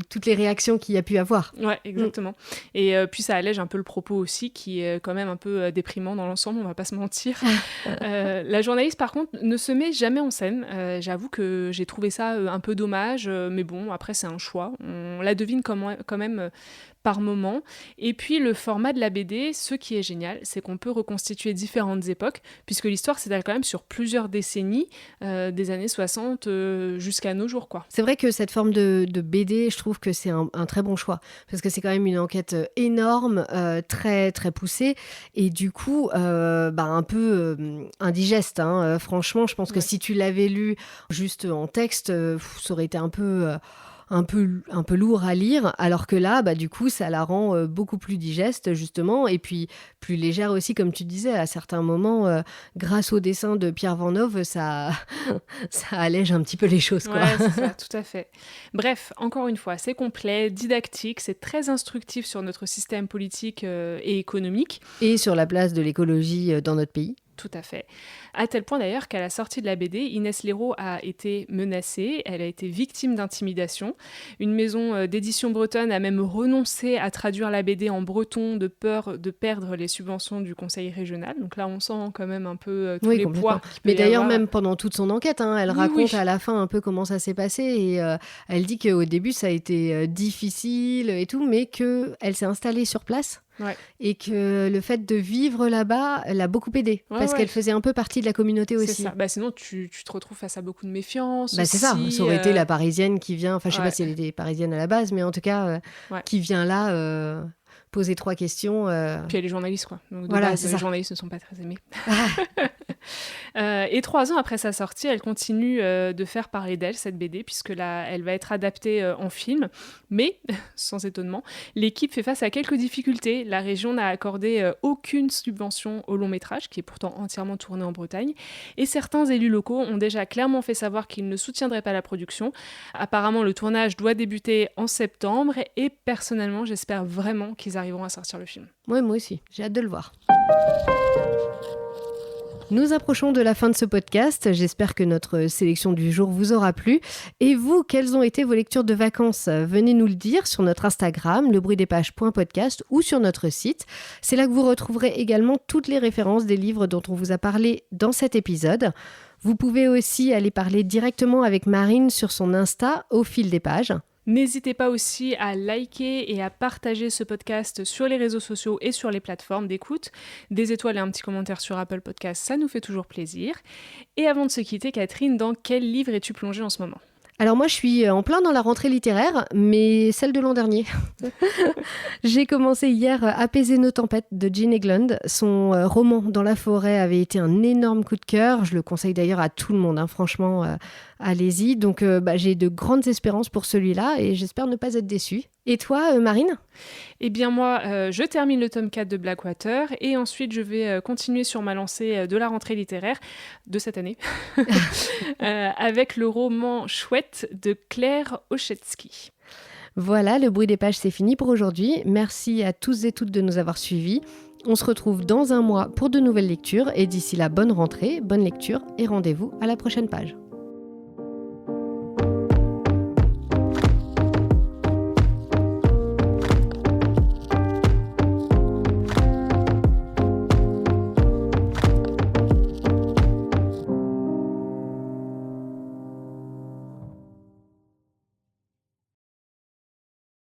toutes les réactions qu'il y a pu avoir. Ouais, exactement. Et puis ça allège un peu le propos aussi, qui est quand même un peu déprimant dans l'ensemble, on va pas se mentir. La journaliste, par contre, ne se met jamais en scène. J'avoue que j'ai trouvé ça un peu dommage, mais bon, après c'est un choix. On la devine quand même par moment. Et puis le format de la BD, ce qui est génial, c'est qu'on peut reconstituer différentes époques, puisque l'histoire s'étale quand même sur plusieurs décennies, des années 60 jusqu'à nos jours, quoi. C'est vrai que cette forme de BD, je trouve que c'est un très bon choix, parce que c'est quand même une enquête énorme, très, très poussée, et du coup, un peu indigeste, hein. Franchement, je pense que si tu l'avais lu juste en texte, ça aurait été un peu lourd à lire, alors que là, du coup, ça la rend beaucoup plus digeste, justement, et puis plus légère aussi, comme tu disais, à certains moments, grâce au dessin de Pierre Vanhove, ça allège un petit peu les choses, quoi. Ouais, c'est ça, tout à fait. Bref, encore une fois, c'est complet, didactique, c'est très instructif sur notre système politique et économique. Et sur la place de l'écologie dans notre pays. Tout à fait. À tel point d'ailleurs qu'à la sortie de la BD, Inès Léraud a été menacée, elle a été victime d'intimidation. Une maison d'édition bretonne a même renoncé à traduire la BD en breton de peur de perdre les subventions du conseil régional. Donc là, on sent quand même un peu tous les poids. Mais d'ailleurs, même pendant toute son enquête, elle raconte à la fin un peu comment ça s'est passé, et elle dit qu'au début, ça a été difficile et tout, mais qu'elle s'est installée sur place. Ouais. Et que le fait de vivre là-bas l'a beaucoup aidée, parce qu'elle faisait un peu partie de la communauté aussi. C'est ça. Sinon, tu te retrouves face à beaucoup de méfiance. C'est ça, ça aurait été la Parisienne qui vient, enfin je sais pas si elle était parisienne à la base, mais en tout cas, qui vient là poser 3 questions. Puis elle est journaliste, quoi. Donc voilà, base, les journalistes ne sont pas très aimés. Et 3 ans après sa sortie, elle continue de faire parler d'elle, cette BD, puisque là, elle va être adaptée en film. Mais, sans étonnement, l'équipe fait face à quelques difficultés. La région n'a accordé aucune subvention au long métrage, qui est pourtant entièrement tourné en Bretagne. Et certains élus locaux ont déjà clairement fait savoir qu'ils ne soutiendraient pas la production. Apparemment, le tournage doit débuter en septembre. Et personnellement, j'espère vraiment qu'ils arriveront à sortir le film. Ouais, moi aussi, j'ai hâte de le voir. Nous approchons de la fin de ce podcast. J'espère que notre sélection du jour vous aura plu. Et vous, quelles ont été vos lectures de vacances ? Venez nous le dire sur notre Instagram, lebruitdespages.podcast, ou sur notre site. C'est là que vous retrouverez également toutes les références des livres dont on vous a parlé dans cet épisode. Vous pouvez aussi aller parler directement avec Marine sur son Insta, au fil des pages. N'hésitez pas aussi à liker et à partager ce podcast sur les réseaux sociaux et sur les plateformes d'écoute. Des étoiles et un petit commentaire sur Apple Podcasts, ça nous fait toujours plaisir. Et avant de se quitter, Catherine, dans quel livre es-tu plongée en ce moment ? Alors moi, je suis en plein dans la rentrée littéraire, mais celle de l'an dernier. J'ai commencé hier Apaiser nos tempêtes de Jean Eglund. Son roman Dans la forêt avait été un énorme coup de cœur. Je le conseille d'ailleurs à tout le monde, franchement, allez-y. Donc j'ai de grandes espérances pour celui-là et j'espère ne pas être déçue. Et toi, Marine ? Eh bien moi, je termine le tome 4 de Blackwater et ensuite je vais continuer sur ma lancée de la rentrée littéraire de cette année avec le roman Chouette de Claire Ochetsky. Voilà, le bruit des pages, c'est fini pour aujourd'hui. Merci à tous et toutes de nous avoir suivis. On se retrouve dans un mois pour de nouvelles lectures et d'ici là, bonne rentrée, bonne lecture et rendez-vous à la prochaine page.